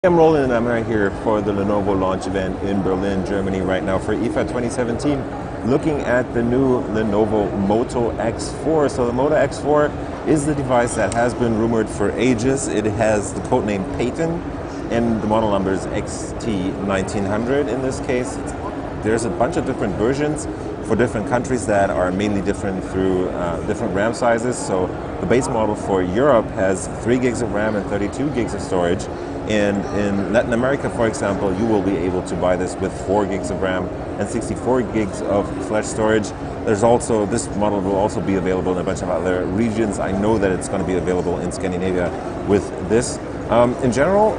I'm rolling. I'm right here for the Lenovo launch event in Berlin, Germany right now for IFA 2017, looking at the new Lenovo Moto X4. So the Moto X4 is the device that has been rumored for ages. It has the codename Peyton, and the model number is XT1900 in this case. There's a bunch of different versions for different countries that are mainly different through different RAM sizes. So the base model for Europe has 3 gigs of RAM and 32 gigs of storage. And in Latin America, for example, you will be able to buy this with 4 gigs of RAM and 64 gigs of flash storage. There's also, this model will also be available in a bunch of other regions. I know that it's going to be available in Scandinavia with this. In general,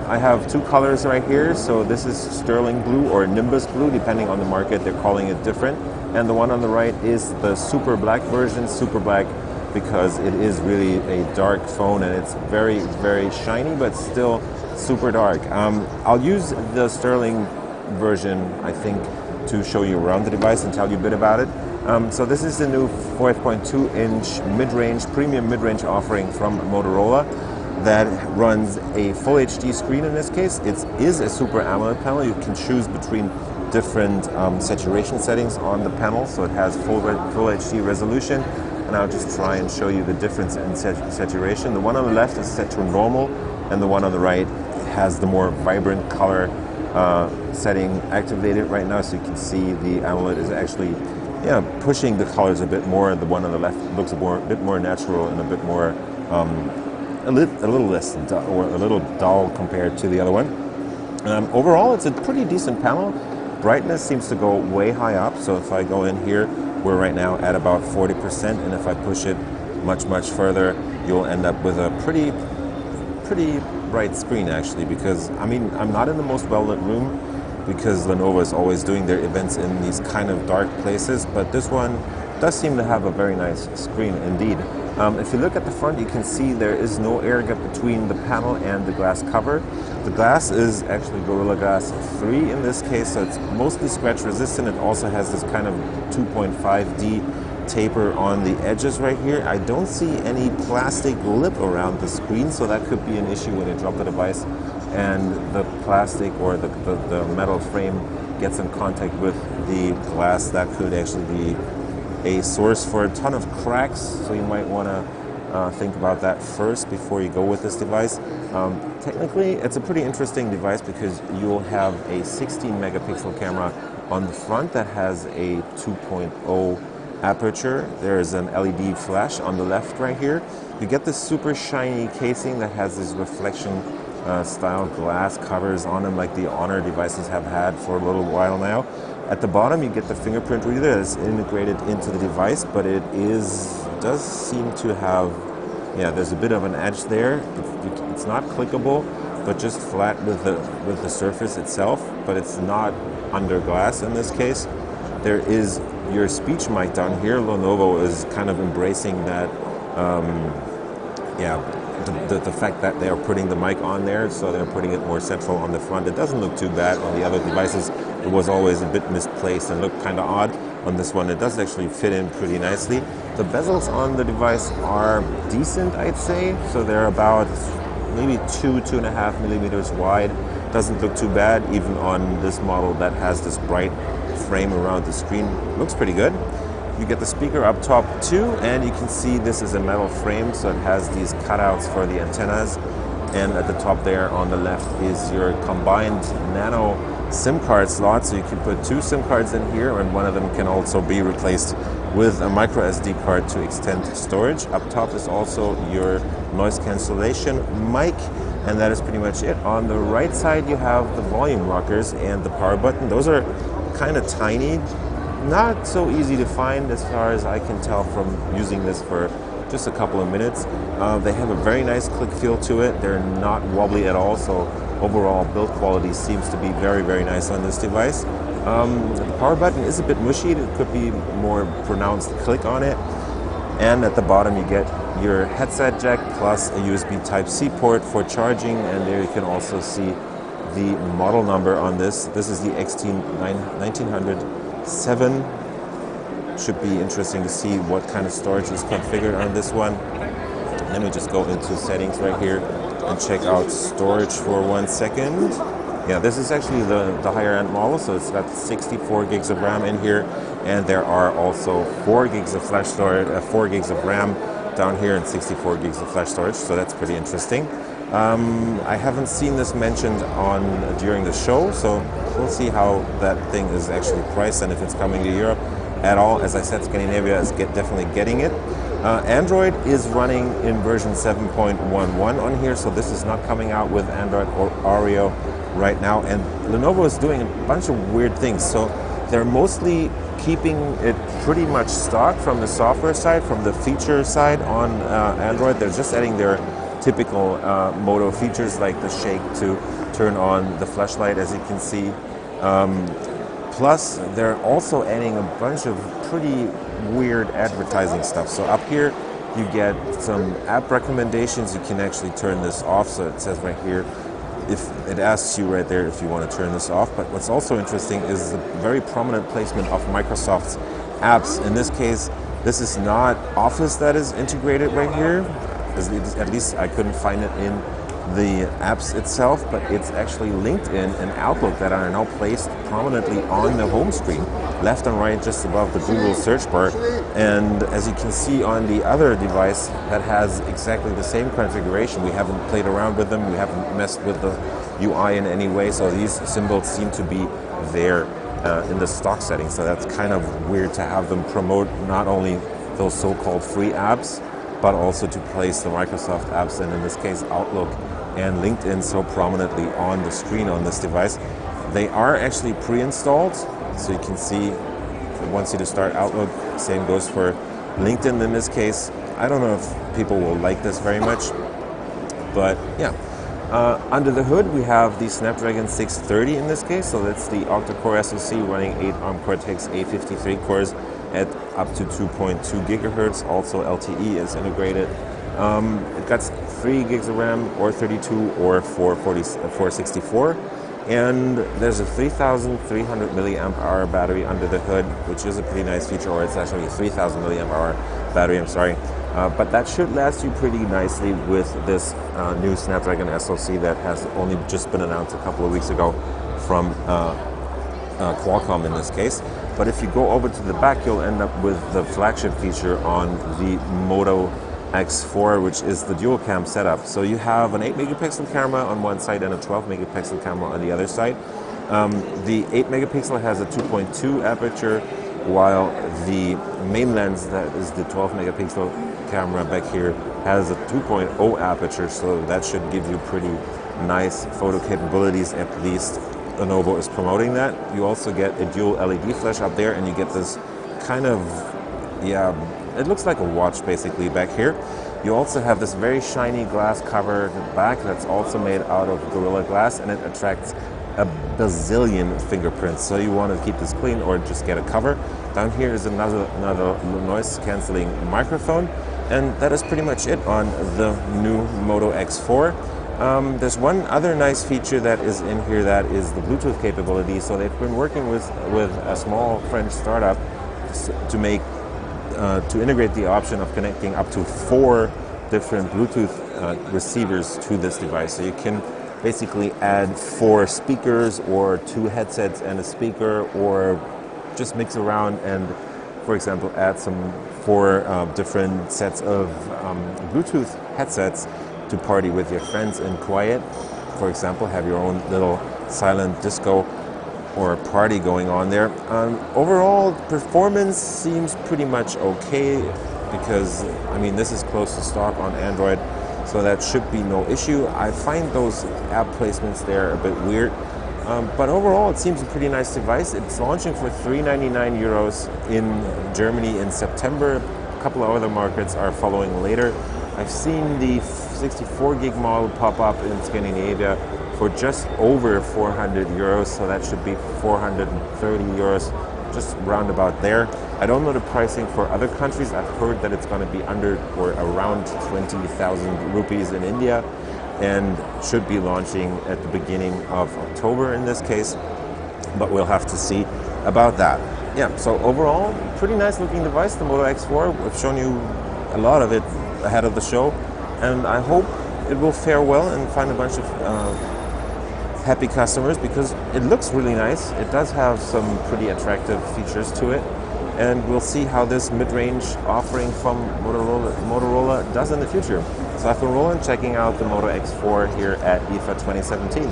I have two colors right here. So this is sterling blue or nimbus blue, depending on the market, they're calling it different. And the one on the right is the super black version, super black because it is really a dark phone and it's very, very shiny, but still super dark. I'll use the sterling version, I think, to show you around the device and tell you a bit about it. So this is the new 4.2-inch mid-range, premium mid-range offering from Motorola that runs a full HD screen in this case. It is a Super AMOLED panel. You can choose between different saturation settings on the panel, so it has full HD resolution. And I'll just try and show you the difference in saturation. The one on the left is set to normal, and the one on the right has the more vibrant color setting activated right now. So you can see the AMOLED is actually pushing the colors a bit more. The one on the left looks a bit more natural and a bit more, a little less dull, or a little dull compared to the other one. Overall, it's a pretty decent panel. Brightness seems to go way high up. So if I go in here, we're right now at about 40%, and if I push it much further, you'll end up with a pretty bright screen actually, because I mean, I'm not in the most well-lit room because Lenovo is always doing their events in these kind of dark places, but this one does seem to have a very nice screen indeed. If you look at the front, you can see there is no air gap between the panel and the glass cover. The glass is actually Gorilla Glass 3 in this case, so it's mostly scratch resistant. It also has this kind of 2.5D taper on the edges right here. I don't see any plastic lip around the screen, so that could be an issue when you drop the device and the plastic or the metal frame gets in contact with the glass. That could actually be a source for a ton of cracks, so you might want to think about that first before you go with this device. Technically, it's a pretty interesting device because you'll have a 16 megapixel camera on the front that has a 2.0 aperture. There's an LED flash on the left right here. You get this super shiny casing that has this reflection style glass covers on them like the Honor devices have had for a little while now. At the bottom, you get the fingerprint reader that's integrated into the device, but it does seem to have, there's a bit of an edge there. It's not clickable, but just flat with the surface itself, but it's not under glass in this case. There is your speech mic down here. Lenovo is kind of embracing that, the fact that they are putting the mic on there, so they're putting it more central on the front. It doesn't look too bad on the other devices. It was always a bit misplaced and looked kind of odd. On this one, it does actually fit in pretty nicely. The bezels on the device are decent, I'd say. So they're about maybe 2.5 millimeters wide. Doesn't look too bad, even on this model that has this bright frame around the screen. Looks pretty good. You get the speaker up top too, and you can see this is a metal frame, so it has these cutouts for the antennas. And at the top there on the left is your combined nano SIM card slot, so you can put 2 SIM cards in here, and one of them can also be replaced with a micro SD card to extend storage. Up top is also your noise cancellation mic, and that is pretty much it. On the right side, you have the volume rockers and the power button. Those are kind of tiny, not so easy to find as far as I can tell from using this for just a couple of minutes. They have a very nice click feel to it. They're not wobbly at all, so overall build quality seems to be very, very nice on this device. The power button is a bit mushy. It could be more pronounced click on it. And at the bottom you get your headset jack plus a USB Type-C port for charging, and there you can also see the model number on this. This is the XT1907. Should be interesting to see what kind of storage is configured on this one. Let me just go into settings right here. and check out storage for 1 second. Yeah, this is actually the higher end model, so it's got 64 gigs of RAM in here, and there are also 4 gigs of flash storage, 4 gigs of RAM down here, and 64 gigs of flash storage, so that's pretty interesting. I haven't seen this mentioned during the show, so we'll see how that thing is actually priced and if it's coming to Europe at all. As I said, Scandinavia is definitely getting it. Android is running in version 7.11 on here, so this is not coming out with Android or Oreo right now. And Lenovo is doing a bunch of weird things. So they're mostly keeping it pretty much stock from the software side, from the feature side on Android. They're just adding their typical Moto features like the shake to turn on the flashlight, as you can see. Plus, they're also adding a bunch of pretty weird advertising stuff. So up here, you get some app recommendations. You can actually turn this off. So it says right here, if it asks you right there if you want to turn this off. But what's also interesting is the very prominent placement of Microsoft's apps. In this case, this is not Office that is integrated right here. At least I couldn't find it in the apps itself, but it's actually LinkedIn and Outlook that are now placed prominently on the home screen, left and right, just above the Google search bar. And as you can see on the other device that has exactly the same configuration, we haven't played around with them, we haven't messed with the UI in any way, so these symbols seem to be there in the stock settings. So that's kind of weird to have them promote not only those so-called free apps, but also to place the Microsoft apps, and in this case Outlook and LinkedIn, so prominently on the screen on this device. They are actually pre-installed, so you can see if it wants you to start Outlook. Same goes for LinkedIn in this case. I don't know if people will like this very much, but yeah. Under the hood, we have the Snapdragon 630 in this case, so that's the octa-core SoC running 8 ARM Cortex A53 cores at up to 2.2 gigahertz. Also LTE is integrated. It got 3 gigs of RAM, or 32, or 464. And there's a 3,300 milliamp hour battery under the hood, which is a pretty nice feature, or it's actually a 3,000 milliamp hour battery, I'm sorry. But that should last you pretty nicely with this new Snapdragon SoC that has only just been announced a couple of weeks ago from Qualcomm in this case. But if you go over to the back, you'll end up with the flagship feature on the Moto X4, which is the dual cam setup. So you have an 8 megapixel camera on one side and a 12 megapixel camera on the other side. The 8 megapixel has a 2.2 aperture, while the main lens, that is the 12 megapixel camera back here, has a 2.0 aperture, so that should give you pretty nice photo capabilities. At least Lenovo is promoting that. You also get a dual LED flash up there, and you get this kind of, yeah, it looks like a watch basically back here. You also have this very shiny glass cover at the back that's also made out of Gorilla Glass, and it attracts a bazillion fingerprints. So you want to keep this clean or just get a cover. Down here is another noise cancelling microphone, and that is pretty much it on the new Moto X4. There's one other nice feature that is in here, that is the Bluetooth capability. So they've been working with a small French startup to integrate the option of connecting up to 4 different Bluetooth receivers to this device. So you can basically add 4 speakers or 2 headsets and a speaker, or just mix around and, for example, add some 4 different sets of Bluetooth headsets to party with your friends in quiet. For example, have your own little silent disco or a party going on there. Overall, performance seems pretty much okay, because, I mean, this is close to stock on Android, so that should be no issue. I find those app placements there a bit weird, but overall it seems a pretty nice device. It's launching for 399 euros in Germany in September. A couple of other markets are following later. I've seen the 64 gig model pop up in Scandinavia for just over 400 euros, so that should be 430 euros, just round about there. I don't know the pricing for other countries. I've heard that it's going to be under or around 20,000 rupees in India, and should be launching at the beginning of October in this case, but we'll have to see about that. Yeah, so overall, pretty nice looking device, the Moto X4. We've shown you a lot of it ahead of the show, and I hope it will fare well and find a bunch of happy customers because it looks really nice. It does have some pretty attractive features to it. And we'll see how this mid-range offering from Motorola does in the future. So I've been Roland, checking out the Moto X4 here at IFA 2017.